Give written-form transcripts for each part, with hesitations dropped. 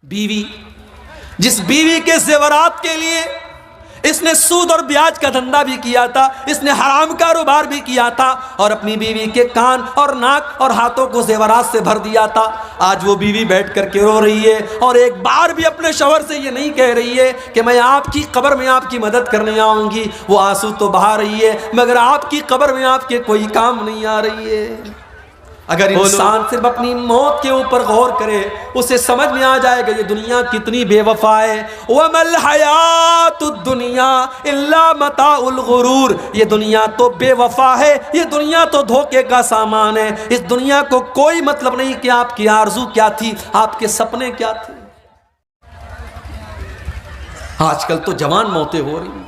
بیوی، جس بیوی کے زیورات کے لیے اس نے سود اور بیاج کا دھندا بھی کیا تھا، اس نے حرام کاروبار بھی کیا تھا اور اپنی بیوی کے کان اور ناک اور ہاتھوں کو زیورات سے بھر دیا تھا، آج وہ بیوی بیٹھ کر کے رو رہی ہے اور ایک بار بھی اپنے شوہر سے یہ نہیں کہہ رہی ہے کہ میں آپ کی قبر میں آپ کی مدد کرنے آؤں گی۔ وہ آنسو تو بہا رہی ہے مگر آپ کی قبر میں آپ کے کوئی کام نہیں آ رہی ہے۔ اگر انسان صرف اپنی موت کے اوپر غور کرے اسے سمجھ میں آ جائے گا یہ دنیا کتنی بے وفا ہے۔ وَمَا الْحَيَاةُ الدُّنْيَا إِلَّا مَتَاعُ الْغُرُورِ، یہ دنیا تو بے وفا ہے، یہ دنیا تو دھوکے کا سامان ہے۔ اس دنیا کو کوئی مطلب نہیں کہ آپ کی آرزو کیا تھی، آپ کے سپنے کیا تھے۔ آج کل تو جوان موتیں ہو رہی ہیں،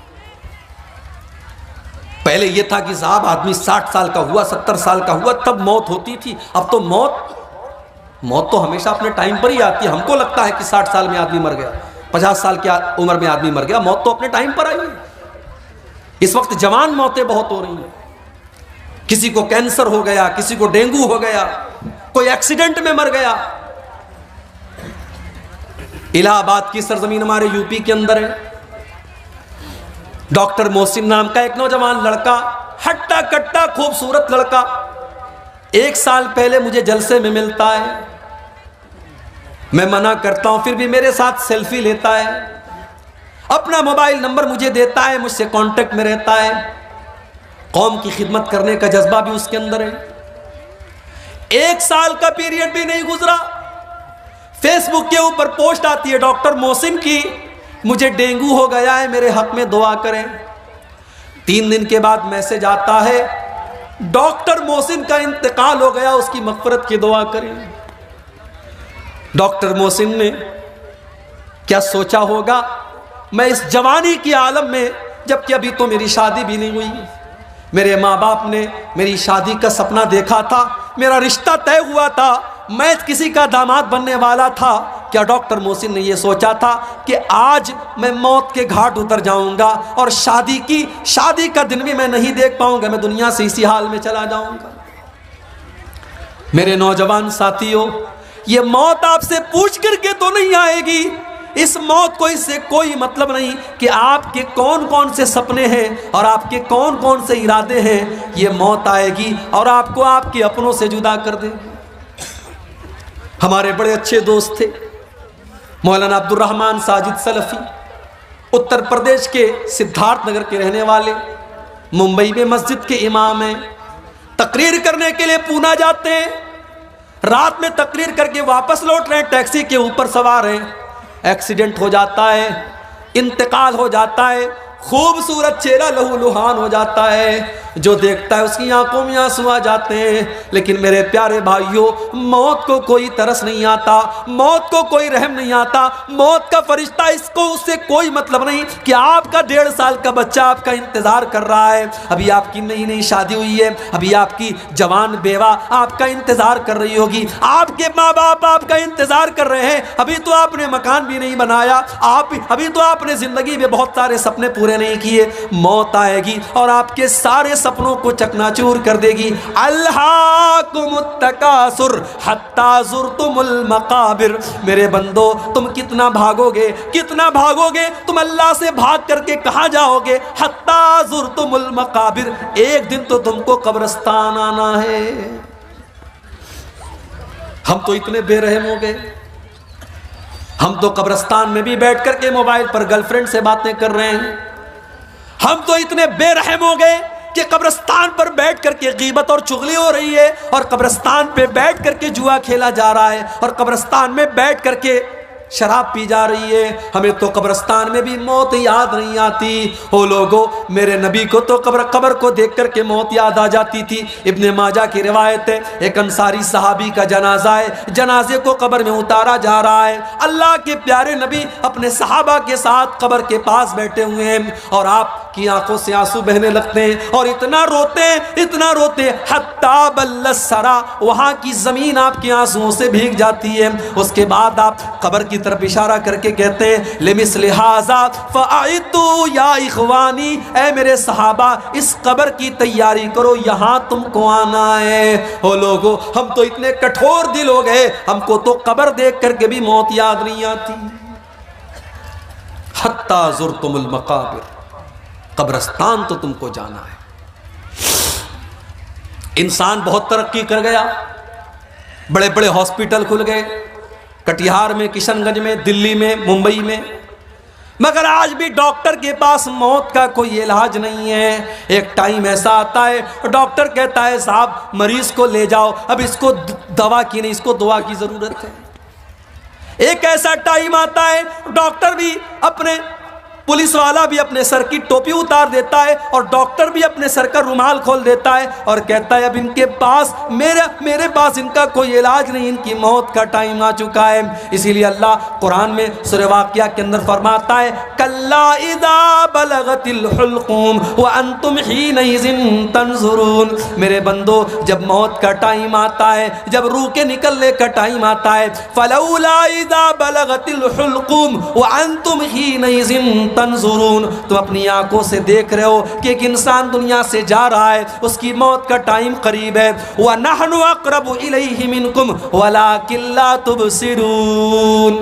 پہلے یہ تھا کہ صاحب آدمی 60 سال کا ہوا 70 سال کا ہوا تب موت ہوتی تھی، اب تو موت تو ہمیشہ اپنے ٹائم پر ہی آتی ہے۔ ہم کو لگتا ہے کہ 60 سال میں آدمی مر گیا، 50 سال کی عمر میں آدمی مر گیا، موت تو اپنے ٹائم پر آئی ہے۔ اس وقت جوان موتیں بہت ہو رہی ہیں، کسی کو کینسر ہو گیا، کسی کو ڈینگو ہو گیا، کوئی ایکسیڈنٹ میں مر گیا۔ الہ آباد کی سرزمین ہمارے یوپی کے اندر ہے، ڈاکٹر محسن نام کا ایک نوجوان لڑکا، ہٹا کٹا خوبصورت لڑکا، 1 سال پہلے مجھے جلسے میں ملتا ہے، میں منع کرتا ہوں پھر بھی میرے ساتھ سیلفی لیتا ہے، اپنا موبائل نمبر مجھے دیتا ہے، مجھ سے کانٹیکٹ میں رہتا ہے، قوم کی خدمت کرنے کا جذبہ بھی اس کے اندر ہے۔ 1 سال کا پیریڈ بھی نہیں گزرا، فیس بک کے اوپر پوسٹ آتی ہے ڈاکٹر محسن کی، مجھے ڈینگو ہو گیا ہے، میرے حق میں دعا کریں۔ 3 دن کے بعد میسج آتا ہے ڈاکٹر محسن کا انتقال ہو گیا، اس کی مغفرت کی دعا کریں۔ ڈاکٹر محسن نے کیا سوچا ہوگا میں اس جوانی کی عالم میں، جبکہ ابھی تو میری شادی بھی نہیں ہوئی، میرے ماں باپ نے میری شادی کا سپنا دیکھا تھا، میرا رشتہ طے ہوا تھا، میں کسی کا داماد بننے والا تھا، کیا ڈاکٹر محسن نے یہ سوچا تھا کہ آج میں موت کے گھاٹ اتر جاؤں گا اور شادی کا دن بھی میں نہیں دیکھ پاؤں گا، میں دنیا سے اسی حال میں چلا جاؤں گا۔ میرے نوجوان ساتھیوں، یہ موت آپ سے پوچھ کر کے تو نہیں آئے گی، اس موت کو اس سے کوئی مطلب نہیں کہ آپ کے کون کون سے سپنے ہیں اور آپ کے کون کون سے ارادے ہیں، یہ موت آئے گی اور آپ کو آپ کے اپنوں سے جدا کر دے گی۔ ہمارے بڑے اچھے دوست تھے مولانا عبد الرحمن ساجد سلفی، اتر پردیش کے سدھارتھ نگر کے رہنے والے، ممبئی میں مسجد کے امام ہیں، تقریر کرنے کے لیے پونا جاتے ہیں، رات میں تقریر کر کے واپس لوٹ رہے ہیں، ٹیکسی کے اوپر سوار ہیں، ایکسیڈنٹ ہو جاتا ہے، انتقال ہو جاتا ہے، خوبصورت چہرہ لہو لہان ہو جاتا ہے، جو دیکھتا ہے اس کی آنکھوں میں آنسو آ جاتے ہیں۔ لیکن میرے پیارے بھائیوں، موت کو کوئی ترس نہیں آتا، موت کو کوئی رحم نہیں آتا، موت کا فرشتہ اس سے کوئی مطلب نہیں کہ آپ کا 1.5 سال کا بچہ آپ کا انتظار کر رہا ہے، ابھی آپ کی نئی شادی ہوئی ہے، ابھی آپ کی جوان بیوہ آپ کا انتظار کر رہی ہوگی، آپ کے ماں باپ آپ کا انتظار کر رہے ہیں، ابھی تو آپ نے مکان بھی نہیں بنایا، ابھی تو آپ نے زندگی میں بہت سارے سپنے پورے نہیں کیے، موت آئے گی اور آپ کے سارے سپنوں کو چکناچور کر دے گی۔ الہاکم التکاثر حتی زرتم المقابر، میرے بندو تم کتنا بھاگو گے تم اللہ سے بھاگ کر کے کہاں جاؤ گے؟ حتی زرتم المقابر، ایک دن تو تم کو قبرستان آنا ہے۔ ہم تو اتنے بے رحم ہو گئے، ہم تو قبرستان میں بھی بیٹھ کر کے موبائل پر گرل فرینڈ سے باتیں کر رہے ہیں، ہم تو اتنے بے رحم ہو گئے کہ قبرستان پر بیٹھ کر کے غیبت اور چغلی ہو رہی ہے، اور قبرستان پہ بیٹھ کر کے جوا کھیلا جا رہا ہے، اور قبرستان میں بیٹھ کر کے شراب پی جا رہی ہے۔ ہمیں تو قبرستان میں بھی موت یاد نہیں آتی۔ او لوگو، میرے نبی کو تو قبر کو دیکھ کر کے موت یاد آ جاتی تھی۔ ابن ماجہ کی روایت ہے، ایک انصاری صحابی کا جنازہ ہے، جنازے کو قبر میں اتارا جا رہا ہے، اللہ کے پیارے نبی اپنے صحابہ کے ساتھ قبر کے پاس بیٹھے ہوئے ہیں، اور آپ کی آنکھوں سے آنسو بہنے لگتے ہیں، اور اتنا روتے حتی بل الثری، وہاں کی زمین آپ کے آنسوؤں سے بھیگ جاتی ہے۔ اس کے بعد آپ قبر کی طرف اشارہ کر کے کہتے ہیں لمثل ھذا فاعدوا یا اخوانی، اے میرے صحابہ اس قبر کی تیاری کرو، یہاں تم کو آنا ہے۔ او لوگو، ہم تو اتنے کٹھور دل ہو گئے، ہم کو تو قبر دیکھ کر کے بھی موت یاد نہیں آتی۔ حتی زرتم المقابر، قبرستان تو تم کو جانا ہے۔ انسان بہت ترقی کر گیا، بڑے بڑے ہاسپٹل کھل گئے، کٹیہار میں، کشن گنج میں، دلی میں، ممبئی میں، مگر آج بھی ڈاکٹر کے پاس موت کا کوئی علاج نہیں ہے۔ ایک ٹائم ایسا آتا ہے ڈاکٹر کہتا ہے صاحب مریض کو لے جاؤ، اب اس کو دوا کی نہیں، اس کو دعا کی ضرورت ہے۔ ایک ایسا ٹائم آتا ہے ڈاکٹر بھی اپنے، پولیس والا بھی اپنے سر کی ٹوپی اتار دیتا ہے اور ڈاکٹر بھی اپنے سر کا رومال کھول دیتا ہے اور کہتا ہے اب ان کے پاس میرے پاس ان کا کوئی علاج نہیں، ان کی موت کا ٹائم آ چکا ہے۔ اسی لیے اللہ قرآن میں سورہ واقعہ کے اندر فرماتا ہے کلا اذا بلغت الحلقوم وانتم حینئذ تنظرون، میرے بندو جب موت کا ٹائم آتا ہے، جب روح کے نکلنے کا ٹائم آتا ہے، فلولا اذا بلغت الحلقوم وانتم حینئذ تنظرون، تم اپنی آنکھوں سے دیکھ رہے ہو کہ ایک انسان دنیا سے جا رہا ہے، اس کی موت کا ٹائم قریب ہے۔ وَنَحْنُ أَقْرَبُ إِلَيْهِ مِنْكُمْ وَلَكِنْ لَا تُبْصِرُونَ،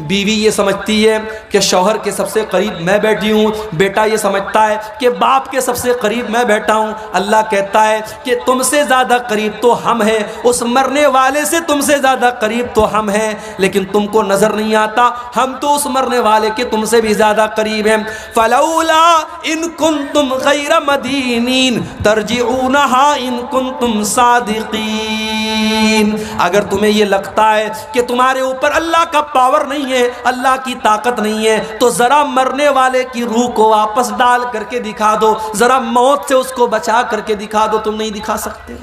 بیوی یہ سمجھتی ہے کہ شوہر کے سب سے قریب میں بیٹھی ہوں، بیٹا یہ سمجھتا ہے کہ باپ کے سب سے قریب میں بیٹھا ہوں۔ اللہ کہتا ہے کہ تم سے زیادہ قریب تو ہم ہیں، اس مرنے والے سے تم سے زیادہ قریب تو ہم ہیں، لیکن تم کو نظر نہیں آتا، ہم تو اس مرنے والے کے تم سے بھی زیادہ قریب ہیں۔ فلولا ان کنتم غیر مدینین ترجعونها ان کنتم صادقین، اگر تمہیں یہ لگتا ہے کہ تمہارے اوپر اللہ کا پاور نہیں ہے، اللہ کی طاقت نہیں ہے، تو ذرا مرنے والے کی روح کو واپس ڈال کر کے دکھا دو، ذرا موت سے اس کو بچا کر کے دکھا دو۔ تم نہیں دکھا سکتے،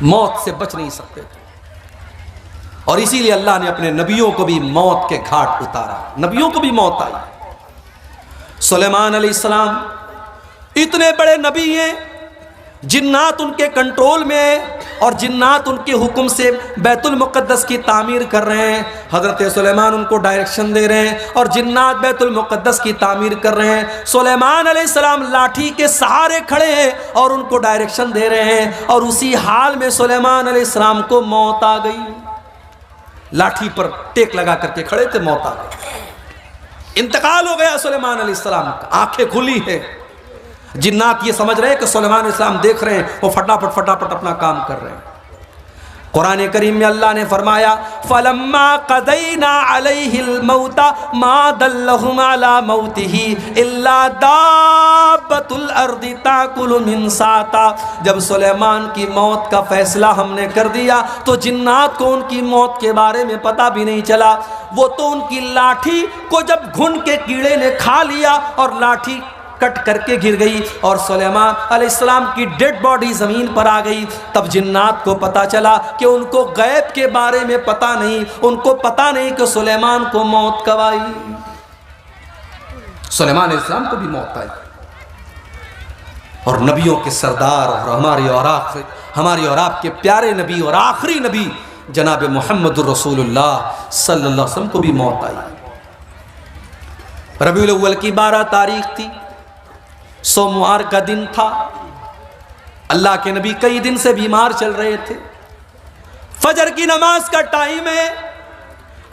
موت سے بچ نہیں سکتے۔ اور اسی لیے اللہ نے اپنے نبیوں کو بھی موت کے گھاٹ اتارا، نبیوں کو بھی موت آئی۔ سلیمان علیہ السلام اتنے بڑے نبی ہیں، جنات ان کے کنٹرول میں ہیں اور جنات ان کے حکم سے بیت المقدس کی تعمیر کر رہے ہیں۔ حضرت سلیمان ان کو ڈائریکشن دے رہے ہیں اور جنات بیت المقدس کی تعمیر کر رہے ہیں۔ سلیمان علیہ السلام لاٹھی کے سہارے کھڑے ہیں اور ان کو ڈائریکشن دے رہے ہیں، اور اسی حال میں سلیمان علیہ السلام کو موت آ گئی۔ لاٹھی پر ٹیک لگا کر کے کھڑے تھے، موت آ گئی، انتقال ہو گیا سلیمان علیہ السلام کا۔ آنکھیں کھلی ہیں، جنات یہ سمجھ رہے ہیں کہ سلیمان علیہ السلام دیکھ رہے ہیں، وہ فٹافٹ اپنا کام کر رہے ہیں۔ قرآن کریم میں اللہ نے فرمایا فَلَمَّا قَضَيْنَا عَلَيْهِ الْمَوْتَ مَا دَلَّهُمْ عَلَى مَوْتِهِ إِلَّا دَابَّةُ الْأَرْضِ تَأْكُلُ مِنْ سَاعَتَهْ، جب سلیمان کی موت کا فیصلہ ہم نے کر دیا تو جنات کو ان کی موت کے بارے میں پتہ بھی نہیں چلا، وہ تو ان کی لاٹھی کو جب گھن کے کیڑے نے کھا لیا اور لاٹھی کٹ کر کے گر گئی اور سلیمان علیہ السلام کی ڈیڈ باڈی زمین پر آ گئی، تب جنات کو پتا چلا کہ ان کو غیب کے بارے میں پتا نہیں، ان کو پتا نہیں کہ سلیمان کو موت کب آئی۔ سلیمان علیہ السلام کو بھی موت آئی، اور نبیوں کے سردار اور ہماری اور آپ کے پیارے نبی اور آخری نبی جناب محمد الرسول اللہ صلی اللہ علیہ وسلم کو بھی موت آئی۔ ربیع الاول کی 12 تاریخ تھی، سوموار کا دن تھا، اللہ کے نبی کئی دن سے بیمار چل رہے تھے، فجر کی نماز کا ٹائم ہے،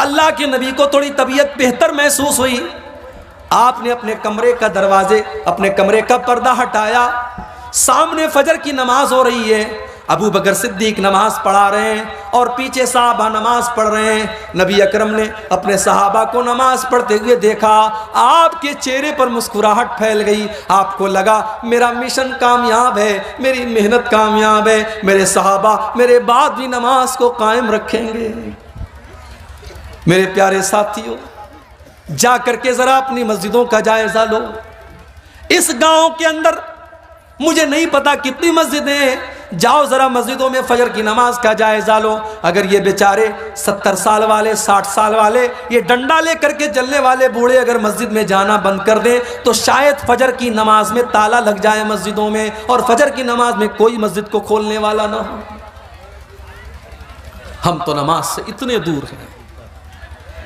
اللہ کے نبی کو تھوڑی طبیعت بہتر محسوس ہوئی، آپ نے اپنے کمرے کا پردہ ہٹایا، سامنے فجر کی نماز ہو رہی ہے، ابو بکر صدیق نماز پڑھا رہے ہیں اور پیچھے صحابہ نماز پڑھ رہے ہیں۔ نبی اکرم نے اپنے صحابہ کو نماز پڑھتے ہوئے دیکھا، آپ کے چہرے پر مسکراہٹ پھیل گئی، آپ کو لگا میرا مشن کامیاب ہے، میری محنت کامیاب ہے، میرے صحابہ میرے بعد بھی نماز کو قائم رکھیں گے۔ میرے پیارے ساتھیوں، جا کر کے ذرا اپنی مسجدوں کا جائزہ لو۔ اس گاؤں کے اندر مجھے نہیں پتا کتنی مسجدیں ہیں، جاؤ ذرا مسجدوں میں فجر کی نماز کا جائزہ لو۔ اگر یہ بیچارے 70 سال والے 60 سال والے یہ ڈنڈا لے کر کے چلنے والے بوڑھے اگر مسجد میں جانا بند کر دیں تو شاید فجر کی نماز میں تالا لگ جائے مسجدوں میں، اور فجر کی نماز میں کوئی مسجد کو کھولنے والا نہ ہو۔ ہم تو نماز سے اتنے دور ہیں،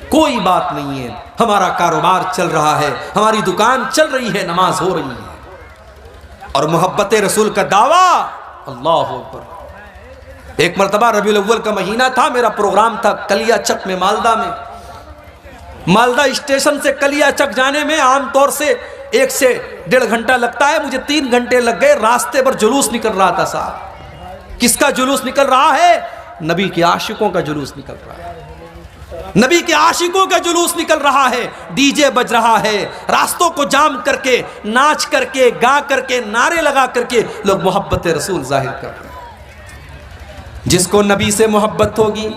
کوئی بات نہیں ہے، ہمارا کاروبار چل رہا ہے، ہماری دکان چل رہی ہے، نماز ہو رہی ہے، اور محبت رسول کا دعویٰ، اللہ اکبر۔ ایک مرتبہ ربیع الاول کا مہینہ تھا، میرا پروگرام تھا کلیا چک میں، مالدہ میں۔ مالدہ اسٹیشن سے کلیا چک جانے میں عام طور سے 1 سے 1.5 گھنٹہ لگتا ہے، مجھے 3 گھنٹے لگ گئے۔ راستے پر جلوس نکل رہا تھا صاحب۔ کس کا جلوس نکل رہا ہے؟ نبی کے عاشقوں کا جلوس نکل رہا ہے، نبی کے عاشقوں کا جلوس نکل رہا ہے، ڈی جے بج رہا ہے، راستوں کو جام کر کے، ناچ کر کے، گا کر کے، نعرے لگا کر کے لوگ محبت رسول ظاہر کر رہے ہیں۔ جس کو نبی سے محبت ہوگی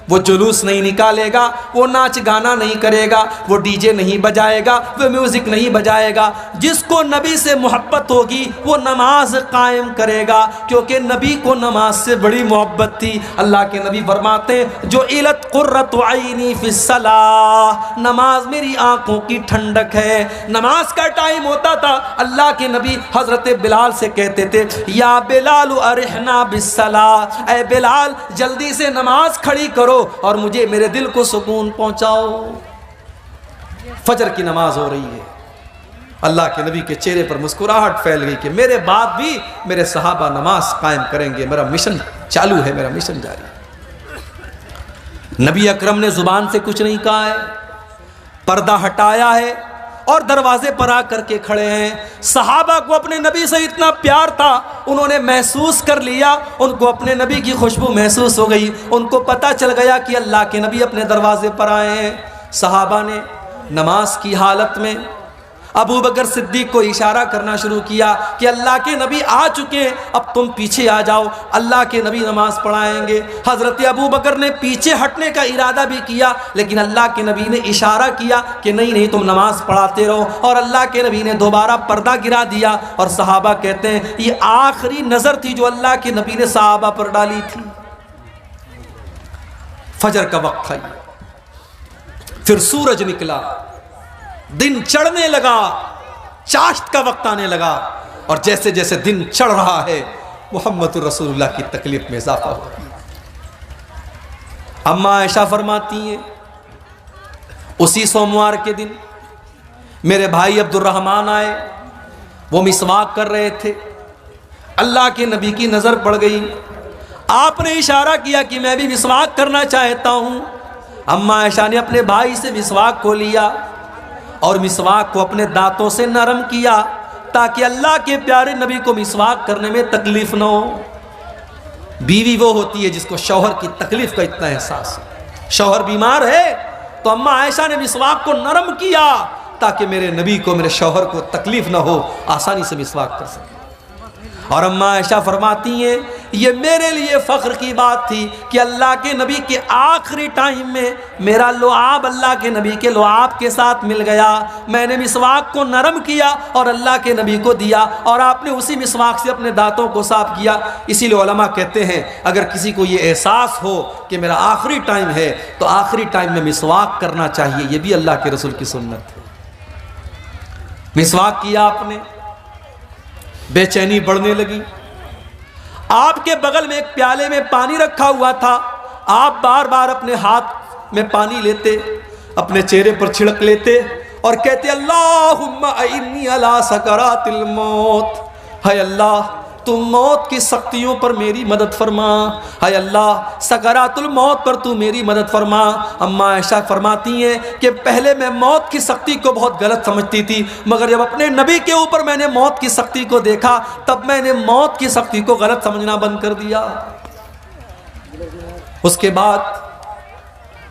وہ جلوس نہیں نکالے گا، وہ ناچ گانا نہیں کرے گا، وہ ڈی جے نہیں بجائے گا، وہ میوزک نہیں بجائے گا۔ جس کو نبی سے محبت ہوگی وہ نماز قائم کرے گا، کیونکہ نبی کو نماز سے بڑی محبت تھی۔ اللہ کے نبی فرماتے ہیں جو علت قرۃ عینی فی الصلاۃ، نماز میری آنکھوں کی ٹھنڈک ہے۔ نماز کا ٹائم ہوتا تھا، اللہ کے نبی حضرت بلال سے کہتے تھے یا بلال ارحنا بالصلاۃ، اے بلال جلدی سے نماز کھڑی کرو اور مجھے میرے دل کو سکون پہنچاؤ۔ فجر کی نماز ہو رہی ہے، اللہ کے نبی کے چہرے پر مسکراہٹ پھیل گئی کہ میرے بعد بھی میرے صحابہ نماز قائم کریں گے، میرا مشن چالو ہے، میرا مشن جاری ہے۔ نبی اکرم نے زبان سے کچھ نہیں کہا ہے، پردہ ہٹایا ہے اور دروازے پر آ کر کے کھڑے ہیں۔ صحابہ کو اپنے نبی سے اتنا پیار تھا، انہوں نے محسوس کر لیا، ان کو اپنے نبی کی خوشبو محسوس ہو گئی، ان کو پتہ چل گیا کہ اللہ کے نبی اپنے دروازے پر آئے ہیں۔ صحابہ نے نماز کی حالت میں ابو بکر صدیق کو اشارہ کرنا شروع کیا کہ اللہ کے نبی آ چکے ہیں، اب تم پیچھے آ جاؤ، اللہ کے نبی نماز پڑھائیں گے۔ حضرت ابو بکر نے پیچھے ہٹنے کا ارادہ بھی کیا، لیکن اللہ کے نبی نے اشارہ کیا کہ نہیں تم نماز پڑھاتے رہو، اور اللہ کے نبی نے دوبارہ پردہ گرا دیا۔ اور صحابہ کہتے ہیں یہ آخری نظر تھی جو اللہ کے نبی نے صحابہ پر ڈالی تھی۔ فجر کا وقت تھا، پھر سورج نکلا، دن چڑھنے لگا، چاشت کا وقت آنے لگا، اور جیسے جیسے دن چڑھ رہا ہے محمد رسول اللہ کی تکلیف میں اضافہ ہو رہا ہے۔ اماں عائشہ فرماتی ہیں اسی سوموار کے دن میرے بھائی عبد الرحمن آئے، وہ مسواک کر رہے تھے، اللہ کے نبی کی نظر پڑ گئی، آپ نے اشارہ کیا کہ میں بھی مسواک کرنا چاہتا ہوں۔ اماں عائشہ نے اپنے بھائی سے مسواک کو لیا اور مسواک کو اپنے دانتوں سے نرم کیا تاکہ اللہ کے پیارے نبی کو مسواک کرنے میں تکلیف نہ ہو۔ بیوی وہ ہوتی ہے جس کو شوہر کی تکلیف کا اتنا احساس ہے، شوہر بیمار ہے تو اماں عائشہ نے مسواک کو نرم کیا تاکہ میرے نبی کو، میرے شوہر کو تکلیف نہ ہو، آسانی سے مسواک کر سکے۔ اور اماں عائشہ فرماتی ہیں یہ میرے لیے فخر کی بات تھی کہ اللہ کے نبی کے آخری ٹائم میں میرا لعاب اللہ کے نبی کے لعاب کے ساتھ مل گیا، میں نے مسواک کو نرم کیا اور اللہ کے نبی کو دیا، اور آپ نے اسی مسواک سے اپنے دانتوں کو صاف کیا۔ اسی لیے علماء کہتے ہیں اگر کسی کو یہ احساس ہو کہ میرا آخری ٹائم ہے تو آخری ٹائم میں مسواک کرنا چاہیے، یہ بھی اللہ کے رسول کی سنت ہے۔ مسواک کیا آپ نے، بے چینی بڑھنے لگی، آپ کے بغل میں ایک پیالے میں پانی رکھا ہوا تھا، آپ بار بار اپنے ہاتھ میں پانی لیتے، اپنے چہرے پر چھڑک لیتے اور کہتے اللہم اعنی علی سکرات الموت، ہے اللہ تو موت کی سختیوں پر میری مدد فرما، ہے اللہ سکرات الموت پر تو میری مدد فرما۔ اماں عائشہ فرماتی ہیں کہ پہلے میں موت کی سختی کو بہت غلط سمجھتی تھی، مگر جب اپنے نبی کے اوپر میں نے موت کی سختی کو دیکھا تب میں نے موت کی سختی کو غلط سمجھنا بند کر دیا۔ اس کے بعد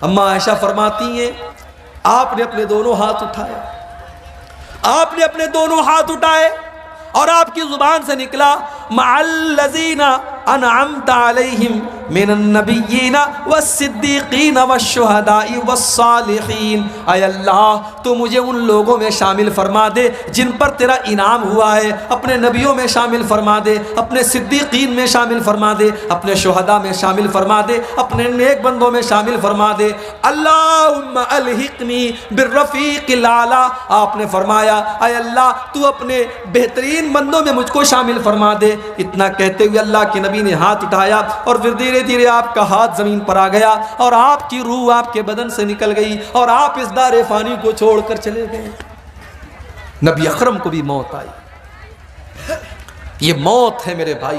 اماں عائشہ فرماتی ہیں آپ نے اپنے دونوں ہاتھ اٹھائے، آپ نے اپنے دونوں ہاتھ اٹھائے اور آپ کی زبان سے نکلا مع الذین انعمت علیہم من النبیین والصدیقین والشہداء والصالحین، اے اللہ تو مجھے ان لوگوں میں شامل فرما دے جن پر تیرا انعام ہوا ہے، اپنے نبیوں میں شامل فرما دے، اپنے صدیقین میں شامل فرما دے، اپنے شہداء میں شامل فرما دے، اپنے نیک بندوں میں شامل فرما دے۔ اللہم الحقنی بالرفیق الاعلی، آپ نے فرمایا اے اللہ تو اپنے بہترین بندوں میں مجھ کو شامل فرما دے۔ اتنا کہتے ہوئے اللہ کے نبی نبی نے ہاتھ اٹھایا اور پھر دھیرے دھیرے آپ کا ہاتھ زمین پر آ گیا اور آپ کی روح آپ کے بدن سے نکل گئی اور آپ اس دار فانی کو چھوڑ کر چلے گئے۔ نبی اکرم کو بھی موت آئی۔ یہ موت ہے میرے بھائی،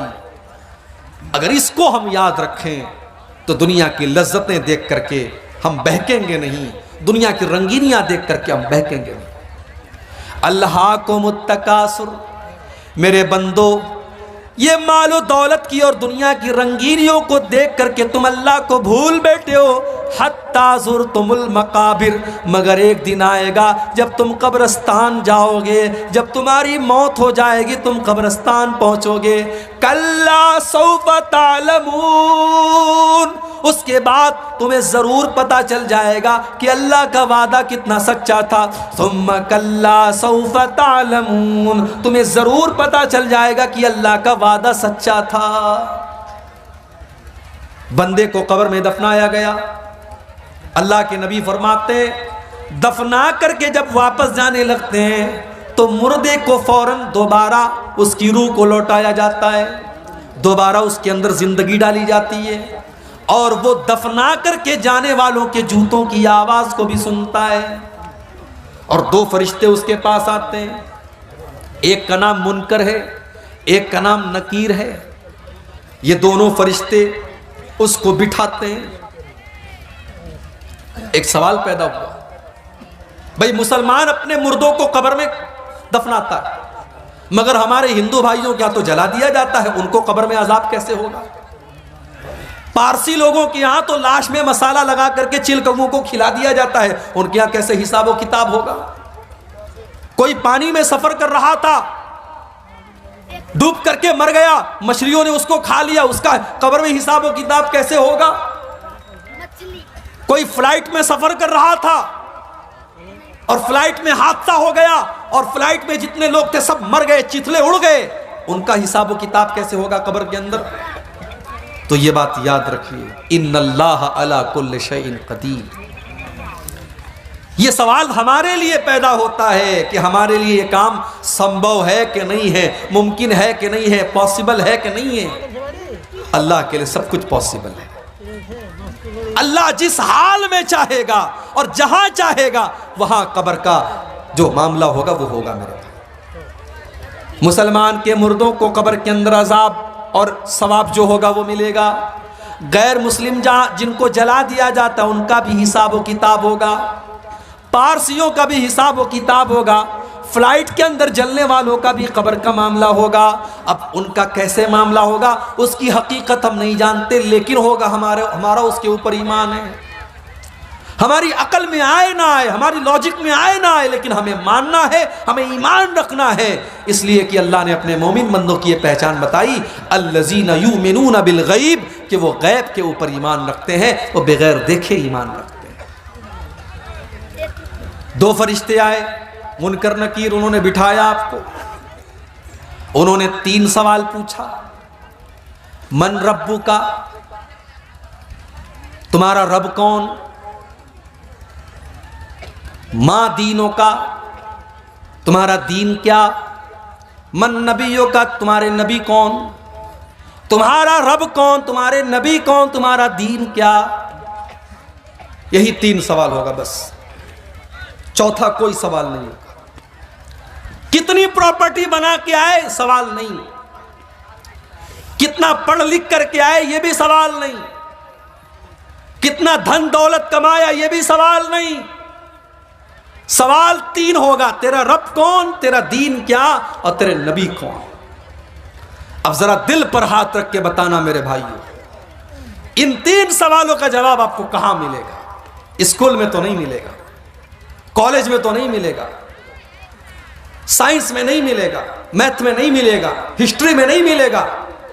اگر اس کو ہم یاد رکھیں تو دنیا کی لذتیں دیکھ کر کے ہم بہکیں گے نہیں، دنیا کی رنگینیاں دیکھ کر کے ہم بہکیں گے نہیں۔ الہاکم التکاثر، میرے بندو یہ مال و دولت کی اور دنیا کی رنگینیوں کو دیکھ کر کے تم اللہ کو بھول بیٹھے ہو، حتیٰ زرتم المقابر، مگر ایک دن آئے گا جب تم قبرستان جاؤ گے، جب تمہاری موت ہو جائے گی تم قبرستان پہنچو گے۔ کلا سوف تعلمون، اس کے بعد تمہیں ضرور پتا چل جائے گا کہ اللہ کا وعدہ کتنا سچا تھا۔ ثم کلا سوف تعلمون، تمہیں ضرور پتا چل جائے گا کہ اللہ کا وعدہ سچا تھا۔ بندے کو قبر میں دفنایا گیا، اللہ کے نبی فرماتے ہیں دفنا کر کے جب واپس جانے لگتے ہیں تو مردے کو فوراً دوبارہ اس کی روح کو لوٹایا جاتا ہے، دوبارہ اس کے اندر زندگی ڈالی جاتی ہے اور وہ دفنا کر کے جانے والوں کے جوتوں کی آواز کو بھی سنتا ہے اور دو فرشتے اس کے پاس آتے ہیں، ایک کا نام منکر ہے ایک کا نام نکیر ہے۔ یہ دونوں فرشتے اس کو بٹھاتے ہیں۔ ایک سوال پیدا ہوا، بھئی مسلمان اپنے مردوں کو قبر میں دفناتا ہے مگر ہمارے ہندو بھائیوں کیا تو جلا دیا جاتا ہے، ان کو قبر میں عذاب کیسے ہوگا؟ پارسی لوگوں کے یہاں تو لاش میں مسالہ لگا کر کے چل کگوں کو کھلا دیا جاتا ہے، ان کے یہاں کیسے حساب و کتاب ہوگا؟ کوئی پانی میں سفر کر رہا تھا، ڈوب کر کے مر گیا، مچھلیوں نے اس کو کھا لیا، اس کا قبر میں حساب و کتاب کیسے ہوگا؟ کوئی فلائٹ میں سفر کر رہا تھا اور فلائٹ میں حادثہ ہو گیا اور فلائٹ میں جتنے لوگ تھے سب مر گئے، چتلے اڑ گئے، ان کا حساب و کتاب کیسے ہوگا قبر کے اندر؟ تو یہ بات یاد رکھیے، ان اللہ علی کل شیء قدیر۔ یہ سوال ہمارے لیے پیدا ہوتا ہے کہ ہمارے لیے یہ کام سمبھو ہے کہ نہیں ہے، ممکن ہے کہ نہیں ہے، پاسبل ہے کہ نہیں ہے؟ اللہ کے لیے سب کچھ پاسبل ہے۔ اللہ جس حال میں چاہے گا اور جہاں چاہے گا وہاں قبر کا جو معاملہ ہوگا وہ ہوگا میرے بھائی۔ مسلمان کے مردوں کو قبر کے اندر عذاب اور ثواب جو ہوگا وہ ملے گا، غیر مسلم جن کو جلا دیا جاتا ہے ان کا بھی حساب و کتاب ہوگا، پارسیوں کا بھی حساب و کتاب ہوگا، فلائٹ کے اندر جلنے والوں کا بھی قبر کا معاملہ ہوگا۔ اب ان کا کیسے معاملہ ہوگا اس کی حقیقت ہم نہیں جانتے، لیکن ہوگا، ہمارا اس کے اوپر ایمان ہے۔ ہماری عقل میں آئے نہ آئے، ہماری لاجک میں آئے نہ آئے، لیکن ہمیں ماننا ہے، ہمیں ایمان رکھنا ہے، اس لیے کہ اللہ نے اپنے مومن بندوں کی یہ پہچان بتائی، الذین یؤمنون بالغیب، کہ وہ غیب کے اوپر ایمان رکھتے ہیں، وہ بغیر دیکھے ایمان رکھتے ہیں۔ دو فرشتے آئے، منکر نکیر، انہوں نے بٹھایا آپ کو، انہوں نے 3 سوال پوچھا، من ربک، تمہارا رب کون؟ ماں دینوں کا، تمہارا دین کیا؟ من نبیوں کا، تمہارے نبی کون؟ تمہارا رب کون، تمہارے نبی کون، تمہارا دین کیا؟ یہی 3 سوال ہوگا بس، چوتھا کوئی سوال نہیں ہوگا۔ کتنی پراپرٹی بنا کے آئے سوال نہیں، کتنا پڑھ لکھ کر کے آئے یہ بھی سوال نہیں، کتنا دھن دولت کمایا یہ بھی سوال نہیں، سوال 3 ہوگا، تیرا رب کون، تیرا دین کیا، اور تیرے نبی کون۔ اب ذرا دل پر ہاتھ رکھ کے بتانا میرے بھائیو، ان 3 سوالوں کا جواب آپ کو کہاں ملے گا؟ اسکول میں تو نہیں ملے گا، کالج میں تو نہیں ملے گا، سائنس میں نہیں ملے گا، میتھ میں نہیں ملے گا، ہسٹری میں نہیں ملے گا،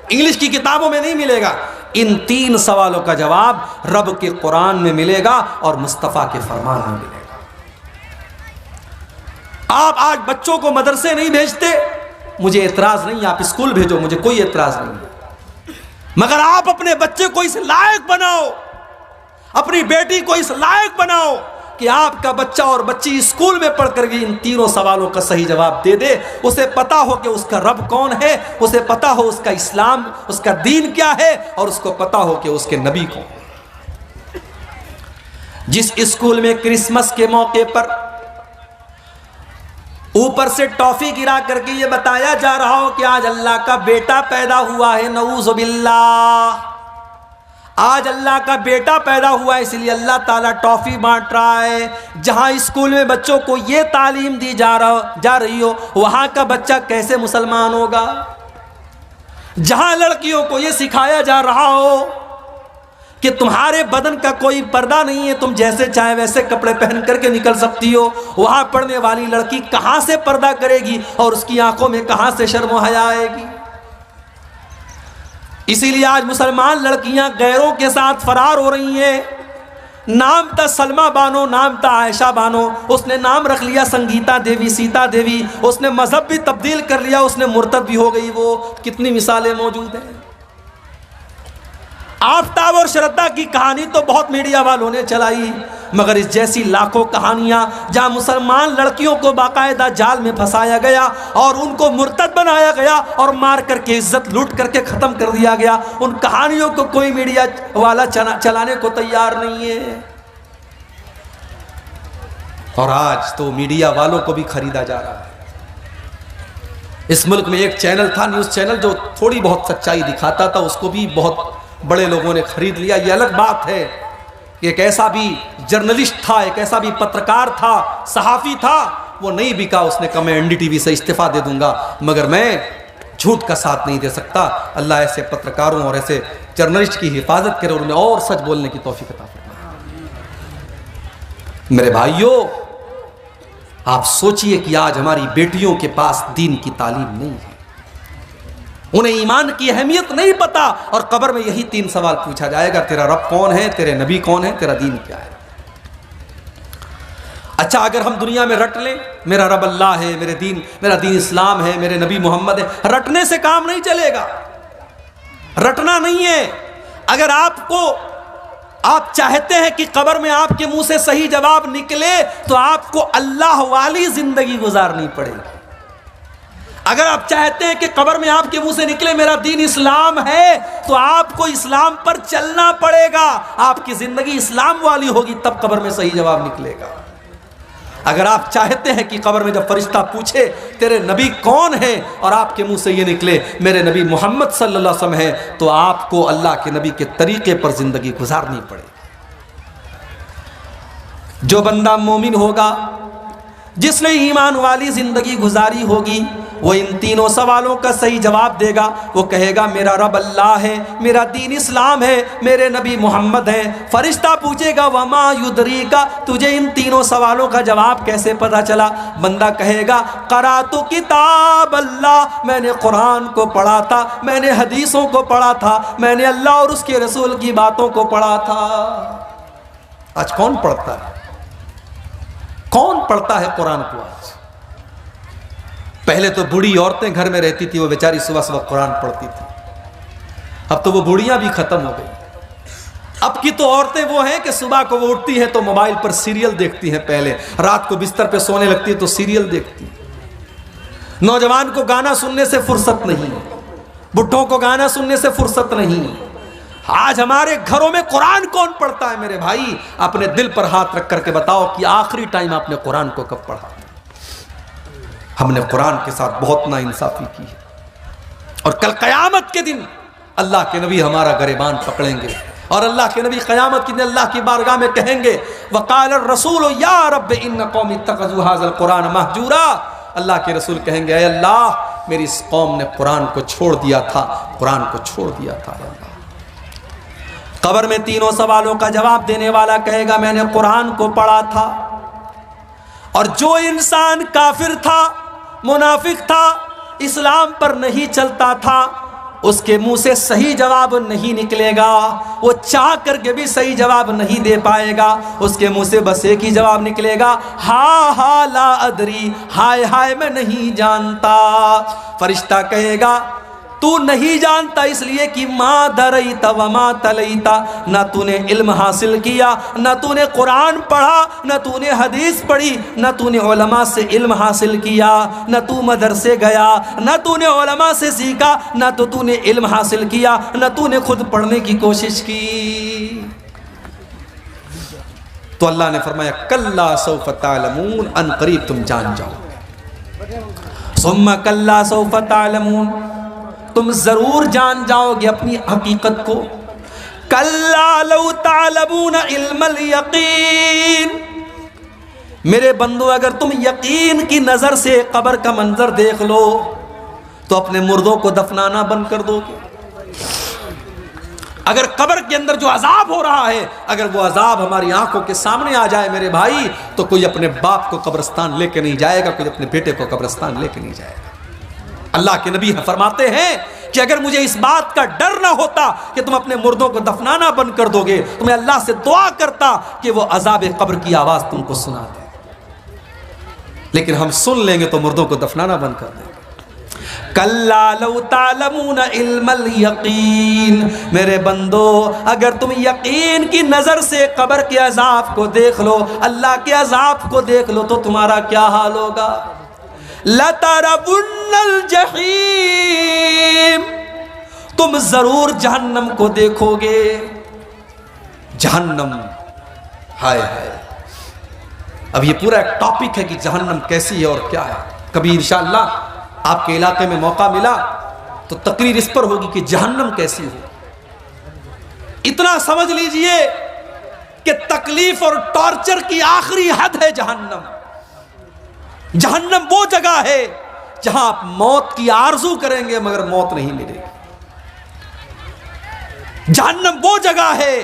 انگلش کی کتابوں میں نہیں ملے گا۔ ان 3 سوالوں کا جواب رب کے قرآن میں ملے گا اور مصطفیٰ کے فرمان میں ملے گا۔ آپ آج بچوں کو مدرسے نہیں بھیجتے، مجھے اعتراض نہیں، آپ اسکول بھیجو، مجھے کوئی اعتراض نہیں، مگر آپ اپنے بچے کو اس لائق بناؤ، اپنی بیٹی کو اس لائق بناؤ کہ آپ کا بچہ اور بچی اسکول میں پڑھ کر بھی ان تینوں سوالوں کا صحیح جواب دے دے، اسے پتا ہو کہ اس کا رب کون ہے، اسے پتا ہو اس کا اسلام، اس کا دین کیا ہے، اور اس کو پتا ہو کہ اس کے نبی کون ہے۔ جس اسکول میں کرسمس کے موقع پر اوپر سے ٹافی گرا کر کے یہ بتایا جا رہا ہو کہ آج اللہ کا بیٹا پیدا ہوا ہے، نعوذ باللہ، آج اللہ کا بیٹا پیدا ہوا ہے، اس لیے اللہ تعالیٰ ٹافی بانٹ رہا ہے، جہاں اسکول میں بچوں کو یہ تعلیم دی جا رہی ہو، وہاں کا بچہ کیسے مسلمان ہوگا؟ جہاں لڑکیوں کو یہ سکھایا جا رہا ہو کہ تمہارے بدن کا کوئی پردہ نہیں ہے، تم جیسے چاہے ویسے کپڑے پہن کر کے نکل سکتی ہو، وہاں پڑھنے والی لڑکی کہاں سے پردہ کرے گی اور اس کی آنکھوں میں کہاں سے شرم و حیا آئے گی؟ اسی لیے آج مسلمان لڑکیاں غیروں کے ساتھ فرار ہو رہی ہیں۔ نام تھا سلمہ بانو، نام تھا عائشہ بانو، اس نے نام رکھ لیا سنگیتا دیوی، سیتا دیوی، اس نے مذہب بھی تبدیل کر لیا، اس نے مرتد بھی ہو گئی۔ وہ کتنی مثالیں موجود ہیں۔ آفتاب اور شردا کی کہانی تو بہت میڈیا والوں نے چلائی، مگر اس جیسی لاکھوں کہانیاں جہاں مسلمان لڑکیوں کو باقاعدہ جال میں پھنسایا گیا اور ان کو مرتد بنایا گیا اور مار کر کے عزت لوٹ کر کے ختم کر دیا گیا، ان کہانیوں کو کوئی میڈیا والا چلانے کو تیار نہیں ہے۔ اور آج تو میڈیا والوں کو بھی خریدا جا رہا ہے۔ اس ملک میں ایک چینل تھا، نیوز چینل، جو تھوڑی بہت سچائی دکھاتا تھا، اس کو بھی بہت بڑے لوگوں نے خرید لیا۔ یہ الگ بات ہے کہ ایک ایسا بھی جرنلسٹ تھا، ایک ایسا بھی پترکار تھا، صحافی تھا، وہ نہیں بکا، اس نے کہا میں NDTV سے استعفیٰ دے دوں گا، مگر میں جھوٹ کا ساتھ نہیں دے سکتا۔ اللہ ایسے پترکاروں اور ایسے جرنلسٹ کی حفاظت کرے اور انہیں اور سچ بولنے کی توفیق عطا فرمائے۔ میرے بھائیوں، آپ سوچئے کہ آج ہماری بیٹیوں کے پاس دین کی تعلیم نہیں ہے، انہیں ایمان کی اہمیت نہیں پتا، اور قبر میں یہی 3 سوال پوچھا جائے گا، تیرا رب کون ہے، تیرے نبی کون ہے، تیرا دین کیا ہے۔ اچھا، اگر ہم دنیا میں رٹ لیں میرا رب اللہ ہے، میرا دین اسلام ہے، میرے نبی محمد ہے، رٹنے سے کام نہیں چلے گا، رٹنا نہیں ہے۔ اگر آپ چاہتے ہیں کہ قبر میں آپ کے منہ سے صحیح جواب نکلے تو آپ کو اللہ والی زندگی گزارنی پڑے گی۔ اگر آپ چاہتے ہیں کہ قبر میں آپ کے منہ سے نکلے میرا دین اسلام ہے تو آپ کو اسلام پر چلنا پڑے گا، آپ کی زندگی اسلام والی ہوگی، تب قبر میں صحیح جواب نکلے گا۔ اگر آپ چاہتے ہیں کہ قبر میں جب فرشتہ پوچھے تیرے نبی کون ہے اور آپ کے منہ سے یہ نکلے میرے نبی محمد صلی اللہ علیہ وسلم ہے، تو آپ کو اللہ کے نبی کے طریقے پر زندگی گزارنی پڑے گی۔ جو بندہ مومن ہوگا، جس نے ایمان والی زندگی گزاری ہوگی، وہ ان 3 سوالوں کا صحیح جواب دے گا۔ وہ کہے گا میرا رب اللہ ہے، میرا دین اسلام ہے، میرے نبی محمد ہیں۔ فرشتہ پوچھے گا وما یدریکا، تجھے ان 3 سوالوں کا جواب کیسے پتا چلا؟ بندہ کہے گا قرأت کتاب اللہ، میں نے قرآن کو پڑھا تھا، میں نے حدیثوں کو پڑھا تھا، میں نے اللہ اور اس کے رسول کی باتوں کو پڑھا تھا۔ آج کون پڑھتا ہے؟ کون پڑھتا ہے قرآن کو آج؟ پہلے تو بوڑھی عورتیں گھر میں رہتی تھی، وہ بیچاری صبح صبح قرآن پڑھتی تھی، اب تو وہ بوڑھیاں بھی ختم ہو گئی۔ اب کی تو عورتیں وہ ہیں کہ صبح کو وہ اٹھتی ہیں تو موبائل پر سیریل دیکھتی ہیں، پہلے رات کو بستر پہ سونے لگتی ہے تو سیریل دیکھتی ہیں۔ نوجوان کو گانا سننے سے فرصت نہیں، بڈھوں کو گانا سننے سے فرصت نہیں۔ آج ہمارے گھروں میں قرآن کون پڑھتا ہے؟ میرے بھائی اپنے دل پر ہاتھ رکھ کر کے بتاؤ کہ آخری ٹائم آپ نے قرآن کو کب پڑھا؟ ہم نے قرآن کے ساتھ بہت ناانصافی کی ہے، اور کل قیامت کے دن اللہ کے نبی ہمارا گریبان پکڑیں گے، اور اللہ کے نبی قیامت کے دن اللہ کی بارگاہ میں کہیں گے وقال الرسول یا رب ان قوم اتخذوا هذا القرآن مہجورا، اللہ کے رسول کہیں گے اے اللہ میری اس قوم نے قرآن کو چھوڑ دیا تھا، قرآن کو چھوڑ دیا تھا۔ قبر میں 3 سوالوں کا جواب دینے والا کہے گا میں نے قرآن کو پڑھا تھا، اور جو انسان کافر تھا، منافق تھا، اسلام پر نہیں چلتا تھا، اس کے منہ سے صحیح جواب نہیں نکلے گا، وہ چاہ کر کے بھی صحیح جواب نہیں دے پائے گا، اس کے منہ سے بس ایک ہی جواب نکلے گا ہا ہا لا ادری، ہائے ہائے میں نہیں جانتا۔ فرشتہ کہے گا تو نہیں جانتا اس لیے کہ ما دریت وما تلیتا، نہ تو نے علم حاصل کیا، نہ تو نے قرآن پڑھا، نہ تو نے حدیث پڑھی، نہ تو نے علماء سے علم حاصل کیا، نہ تو مدرسے گیا، نہ تو نے علماء سے سیکھا، نہ تو نے علم حاصل کیا، نہ تو نے خود پڑھنے کی کوشش کی۔ تو اللہ نے فرمایا کلا سوف تعلمون، ان قریب تم جان جاؤ، ثم کلا سوف تعلمون، تم ضرور جان جاؤ گے اپنی حقیقت کو۔ کلا لو تعلمون علم الیقین، میرے بندو اگر تم یقین کی نظر سے قبر کا منظر دیکھ لو تو اپنے مردوں کو دفنانا بند کر دو گے۔ اگر قبر کے اندر جو عذاب ہو رہا ہے، اگر وہ عذاب ہماری آنکھوں کے سامنے آ جائے میرے بھائی، تو کوئی اپنے باپ کو قبرستان لے کے نہیں جائے گا، کوئی اپنے بیٹے کو قبرستان لے کے نہیں جائے گا۔ اللہ کے نبی فرماتے ہیں کہ اگر مجھے اس بات کا ڈر نہ ہوتا کہ تم اپنے مردوں کو دفنانا بند کر دو گے تو میں اللہ سے دعا کرتا کہ وہ عذاب قبر کی آواز تم کو سنا دے، لیکن ہم سن لیں گے تو مردوں کو دفنانا بند کر دیں گے۔ کلا لو تعلمون علم الیقین، میرے بندو اگر تم یقین کی نظر سے قبر کے عذاب کو دیکھ لو، اللہ کے عذاب کو دیکھ لو، تو تمہارا کیا حال ہوگا؟ لَتَرَوُنَّ الْجَحِيمَ، تم ضرور جہنم کو دیکھو گے۔ جہنم، ہائے ہائے، اب یہ پورا ایک ٹاپک ہے کہ جہنم کیسی ہے اور کیا ہے۔ کبھی انشاءاللہ آپ کے علاقے میں موقع ملا تو تقریر اس پر ہوگی کہ جہنم کیسی ہو۔ اتنا سمجھ لیجئے کہ تکلیف اور ٹارچر کی آخری حد ہے جہنم۔ جہنم وہ جگہ ہے جہاں آپ موت کی آرزو کریں گے مگر موت نہیں ملے گی۔ جہنم وہ جگہ ہے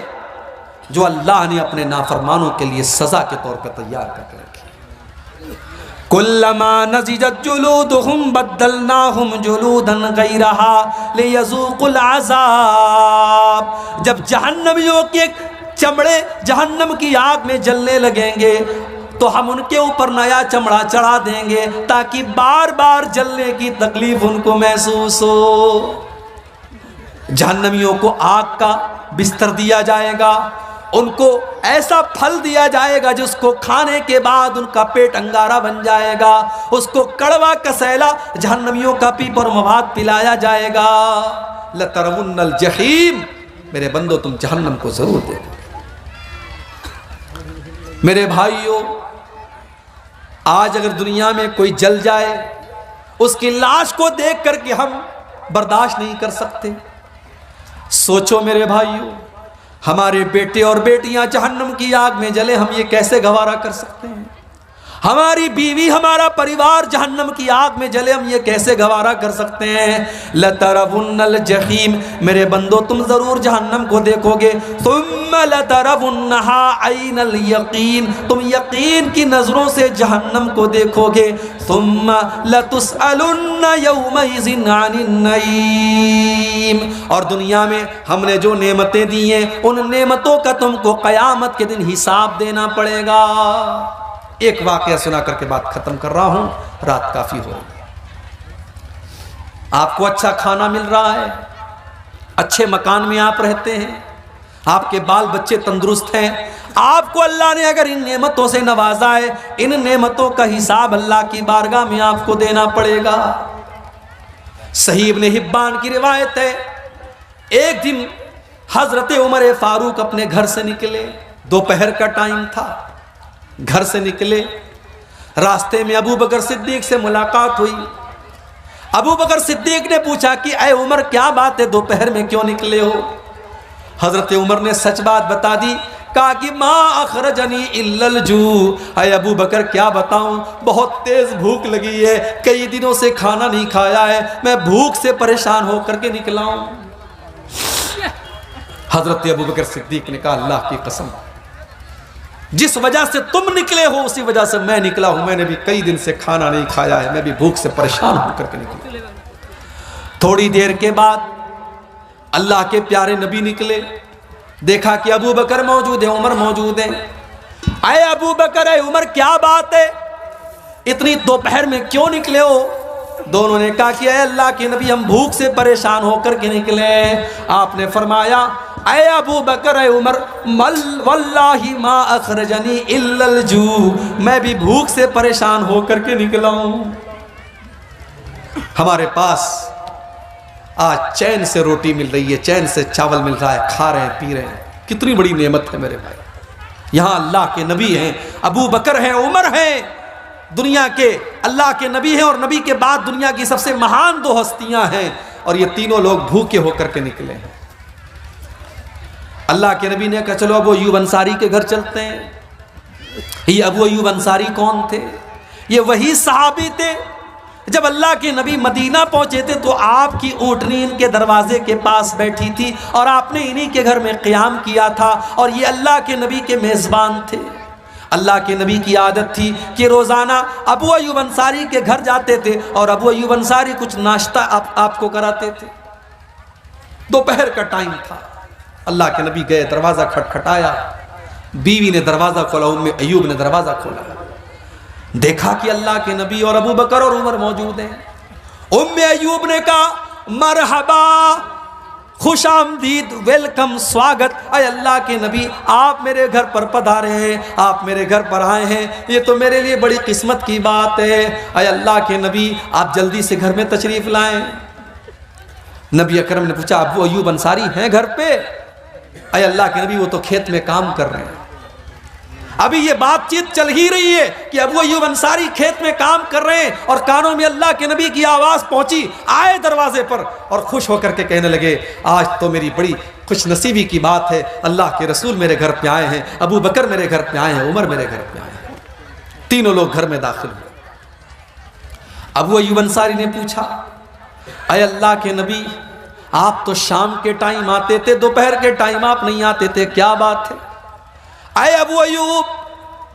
جو اللہ نے اپنے نافرمانوں کے لیے سزا کے طور پر تیار کر کے رکھی۔ کلما نضجت جلودہم بدلناہم جلودا غیرہا لیذوقوا العذاب، جب جہنمیوں کے چمڑے جہنم کی آگ میں جلنے لگیں گے تو ہم ان کے اوپر نیا چمڑا چڑھا دیں گے تاکہ بار بار جلنے کی تکلیف ان کو محسوس ہو۔ جہنمیوں کو آگ کا بستر دیا جائے گا، ان کو ایسا پھل دیا جائے گا جس کو کھانے کے بعد ان کا پیٹ انگارہ بن جائے گا، اس کو کڑوا کسیلا جہنمیوں کا پیپ اور مواد پلایا جائے گا۔ لَتَرَوُنَّ الْجَحِيمَ، میرے بندو تم جہنم کو ضرور دیکھو گے۔ میرے بھائیو، آج اگر دنیا میں کوئی جل جائے، اس کی لاش کو دیکھ کر کے ہم برداشت نہیں کر سکتے۔ سوچو میرے بھائیو، ہمارے بیٹے اور بیٹیاں جہنم کی آگ میں جلے، ہم یہ کیسے گوارا کر سکتے ہیں؟ ہماری بیوی، ہمارا پریوار جہنم کی آگ میں جلے، ہم یہ کیسے گوارا کر سکتے ہیں؟ لَتَرَوُنَّ الْجَحِيمَ، میرے بندو تم ضرور جہنم کو دیکھو گے۔ ثُمَّ لَتَرَوُنَّهَا عَيْنَ الْيَقِينَ، تم یقین کی نظروں سے جہنم کو دیکھو گے۔ ثُمَّ لَتُسْأَلُنَّ يَوْمَئِذٍ عَنِ النَّعِيمِ، اور دنیا میں ہم نے جو نعمتیں دی ہیں ان نعمتوں کا تم کو قیامت کے دن حساب دینا پڑے گا۔ ایک واقعہ سنا کر کے بات ختم کر رہا ہوں، رات کافی ہو رہی ہے۔ آپ کو اچھا کھانا مل رہا ہے، اچھے مکان میں آپ رہتے ہیں، آپ کے بال بچے تندرست ہیں، آپ کو اللہ نے اگر ان نعمتوں سے نوازا ہے، ان نعمتوں کا حساب اللہ کی بارگاہ میں آپ کو دینا پڑے گا۔ صحیح ابن حبان کی روایت ہے، ایک دن حضرت عمر فاروق اپنے گھر سے نکلے، دوپہر کا ٹائم تھا، گھر سے نکلے، راستے میں ابو بکر صدیق سے ملاقات ہوئی۔ ابو بکر صدیق نے پوچھا کہ اے عمر کیا بات ہے، دوپہر میں کیوں نکلے ہو؟ حضرت عمر نے سچ بات بتا دی، کہا کہ ما اخرجنی الا الجوع، اے ابو بکر کیا بتاؤں، بہت تیز بھوک لگی ہے، کئی دنوں سے کھانا نہیں کھایا ہے، میں بھوک سے پریشان ہو کر کے نکلا ہوں۔ حضرت ابو بکر صدیق نے کہا اللہ کی قسم، جس وجہ سے تم نکلے ہو اسی وجہ سے میں نکلا ہوں، میں نے بھی کئی دن سے کھانا نہیں کھایا ہے، میں بھی بھوک سے پریشان ہو کر کے نکلا۔ تھوڑی دیر کے بعد اللہ کے پیارے نبی نکلے، دیکھا کہ ابو بکر موجود ہے، عمر موجود ہے۔ اے ابو بکر، اے عمر کیا بات ہے، اتنی دوپہر میں کیوں نکلے ہو؟ دونوں نے کہا کہ اے اللہ کے نبی ہم بھوک سے پریشان ہو کر کے نکلے. آپ نے فرمایا اے ابو بکر اے عمر واللہ ما اخرجنی الا الجوع، میں بھی بھوک سے پریشان ہو کر کے نکلا ہوں. ہمارے پاس آج چین سے روٹی مل رہی ہے، چین سے چاول مل رہا ہے، کھا رہے ہیں، پی رہے ہیں. کتنی بڑی نعمت ہے میرے بھائی. یہاں اللہ کے نبی ہیں، ابو بکر ہیں، عمر ہیں، دنیا کے اللہ کے نبی ہیں، اور نبی کے بعد دنیا کی سب سے مہان دو ہستیاں ہیں، اور یہ تینوں لوگ بھوکے ہو کر کے نکلے ہیں. اللہ کے نبی نے کہا چلو ابو ایوب انصاری کے گھر چلتے ہیں. یہ ابو ایوب انصاری کون تھے؟ یہ وہی صحابی تھے جب اللہ کے نبی مدینہ پہنچے تھے تو آپ کی اونٹنی ان کے دروازے کے پاس بیٹھی تھی، اور آپ نے انہی کے گھر میں قیام کیا تھا، اور یہ اللہ کے نبی کے میزبان تھے. اللہ کے نبی کی عادت تھی کہ روزانہ ابو ایوب انصاری کے گھر جاتے تھے، اور ابو ایوب انصاری کچھ ناشتہ آپ کو کراتے تھے. دوپہر کا ٹائم تھا، اللہ کے نبی گئے، دروازہ کھٹکھٹایا، بیوی نے دروازہ کھولا، ام ایوب نے دروازہ کھولا، دیکھا کہ اللہ کے نبی اور ابو بکر اور عمر موجود ہیں. ام ایوب نے کہا مرحبا، خوش آمدید، ویلکم، سواگت، اے اللہ کے نبی آپ میرے گھر پر پدھارے ہیں، آپ میرے گھر پر آئے ہیں، یہ تو میرے لیے بڑی قسمت کی بات ہے. اے اللہ کے نبی آپ جلدی سے گھر میں تشریف لائیں. نبی اکرم نے پوچھا ابو ایوب انصاری ہیں گھر پہ؟ اے اللہ کے نبی وہ تو کھیت میں کام کر رہے ہیں. ابھی یہ بات چیت چل ہی رہی ہے کہ ابو ایوب انصاری کھیت میں کام کر رہے ہیں، اور کانوں میں اللہ کے نبی کی آواز پہنچی، آئے دروازے پر اور خوش ہو کر کے کہنے لگے آج تو میری بڑی خوش نصیبی کی بات ہے، اللہ کے رسول میرے گھر پہ آئے ہیں، ابو بکر میرے گھر پہ آئے ہیں، عمر میرے گھر پہ آئے ہیں. تینوں لوگ گھر میں داخل ہوئے. ابو ایوب انصاری نے پوچھا اے اللہ کے نبی آپ تو شام کے ٹائم آتے تھے، دوپہر کے ٹائم آپ نہیں آتے تھے، کیا بات ہے؟ اے ابو ایوب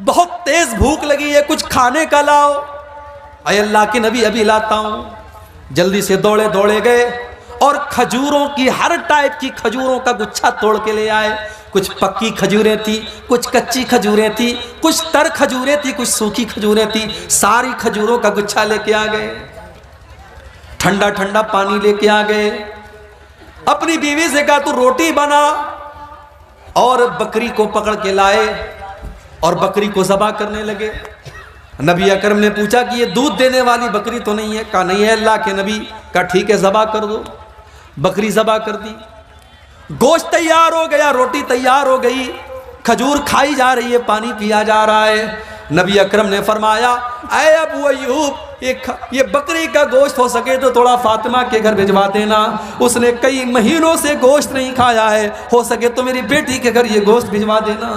بہت تیز بھوک لگی ہے، کچھ کھانے کا لاؤ. اے اللہ کے نبی ابھی لاتا ہوں. جلدی سے دوڑے گئے اور کھجوروں کی ہر ٹائپ کی کھجوروں کا گچھا توڑ کے لے آئے. کچھ پکی کھجوریں تھی، کچھ کچی کھجوریں تھی، کچھ تر کھجوریں تھی، کچھ سوکھی کھجوریں تھی. ساری کھجوروں کا گچھا لے کے آ گئے. ٹھنڈا ٹھنڈا پانی لے کے آ گئے. اپنی بیوی سے کہا تو روٹی بنا، اور بکری کو پکڑ کے لائے اور بکری کو ذبح کرنے لگے. نبی اکرم نے پوچھا کہ یہ دودھ دینے والی بکری تو نہیں ہے؟ کہا نہیں ہے اللہ کے نبی. کہا ٹھیک ہے ذبح کر دو. بکری ذبح کر دی، گوشت تیار ہو گیا، روٹی تیار ہو گئی، کھجور کھائی جا رہی ہے، پانی پیا جا رہا ہے. نبی اکرم نے فرمایا اے ابو ایوب یہ بکری کا گوشت ہو سکے تو تھوڑا فاطمہ کے گھر بھجوا دینا، اس نے کئی مہینوں سے گوشت نہیں کھایا ہے، ہو سکے تو میری بیٹی کے گھر یہ گوشت بھجوا دینا.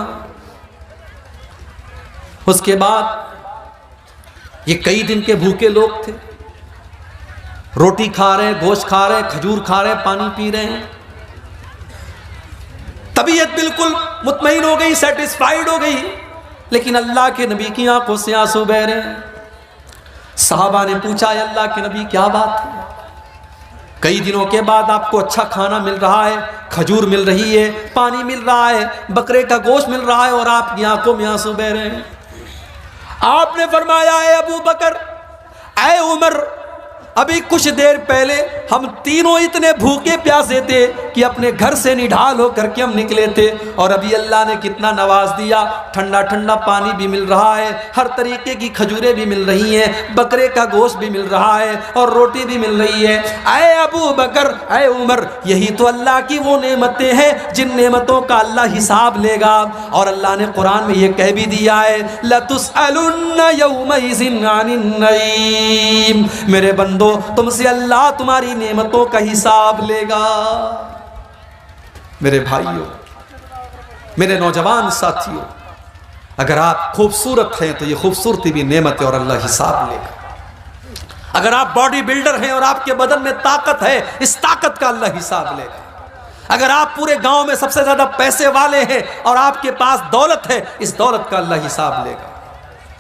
اس کے بعد یہ کئی دن کے بھوکے لوگ تھے، روٹی کھا رہے ہیں، گوشت کھا رہے ہیں، کھجور کھا رہے ہیں، پانی پی رہے ہیں. طبیعت بالکل مطمئن ہو گئی، سیٹسفائیڈ ہو گئی، لیکن اللہ کے نبی کی آنکھوں سے آنسو بہ رہے ہیں. صحابہ نے پوچھا اے اللہ کے نبی کیا بات ہے؟ کئی دنوں کے بعد آپ کو اچھا کھانا مل رہا ہے، کھجور مل رہی ہے، پانی مل رہا ہے، بکرے کا گوشت مل رہا ہے، اور آپ کی آنکھوں میں آنسو بہ رہے ہیں. آپ نے فرمایا اے ابو بکر اے عمر ابھی کچھ دیر پہلے ہم تینوں اتنے بھوکے پیاسے تھے کہ اپنے گھر سے نڈھال ہو کر کے ہم نکلے تھے، اور ابھی اللہ نے کتنا نواز دیا، ٹھنڈا ٹھنڈا پانی بھی مل رہا ہے، ہر طریقے کی کھجوریں بھی مل رہی ہیں، بکرے کا گوشت بھی مل رہا ہے، اور روٹی بھی مل رہی ہے. اے ابو بکر اے عمر یہی تو اللہ کی وہ نعمتیں ہیں جن نعمتوں کا اللہ حساب لے گا. اور اللہ نے قرآن میں یہ کہہ بھی دیا ہے لَتُسْأَلُنَّ يَوْمَئِذٍ عَنِ النَّعِيمِ، میرے بندو تم سے اللہ تمہاری نعمتوں کا حساب لے گا. میرے بھائیوں، میرے نوجوان ساتھیوں، اگر آپ خوبصورت ہیں تو یہ خوبصورتی بھی نعمت ہے اور اللہ حساب لے گا. اگر آپ باڈی بلڈر ہیں اور آپ کے بدن میں طاقت ہے، اس طاقت کا اللہ حساب لے گا. اگر آپ پورے گاؤں میں سب سے زیادہ پیسے والے ہیں اور آپ کے پاس دولت ہے، اس دولت کا اللہ حساب لے گا.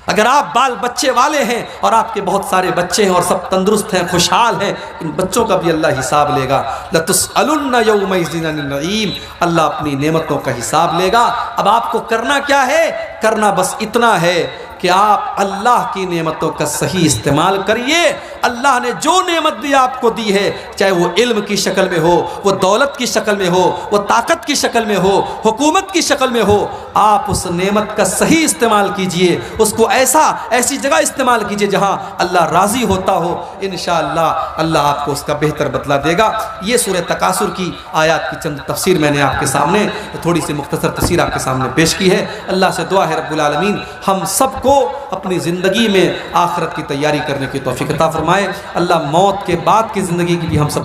اگر آپ بال بچے والے ہیں اور آپ کے بہت سارے بچے ہیں اور سب تندرست ہیں، خوشحال ہیں، ان بچوں کا بھی اللہ حساب لے گا. لَتُسْأَلُنَّ يَوْمَئِذٍ عَنِ النَّعِيمِ، اللہ اپنی نعمتوں کا حساب لے گا. اب آپ کو کرنا کیا ہے؟ کرنا بس اتنا ہے کہ آپ اللہ کی نعمتوں کا صحیح استعمال کریے، اللہ نے جو نعمت بھی آپ کو دی ہے، چاہے وہ علم کی شکل میں ہو، وہ دولت کی شکل میں ہو، وہ طاقت کی شکل میں ہو، حکومت کی شکل میں ہو، آپ اس نعمت کا صحیح استعمال کیجئے، اس کو ایسی جگہ استعمال کیجئے جہاں اللہ راضی ہوتا ہو۔ انشاءاللہ اللہ آپ کو اس کا بہتر بدلہ دے گا۔ یہ سورہ تکاثر کی آیات کی چند تفسیر میں نے آپ کے سامنے تھوڑی سی مختصر تفسیر آپ کے سامنے پیش کی ہے۔ اللہ سے دعا ہے رب العالمین ہم سب کو اپنی زندگی میں آخرت کی تیاری کرنے کی توفیق عطا فرمائے۔ اللہ موت کے بعد کی زندگی کی بھی ہم سب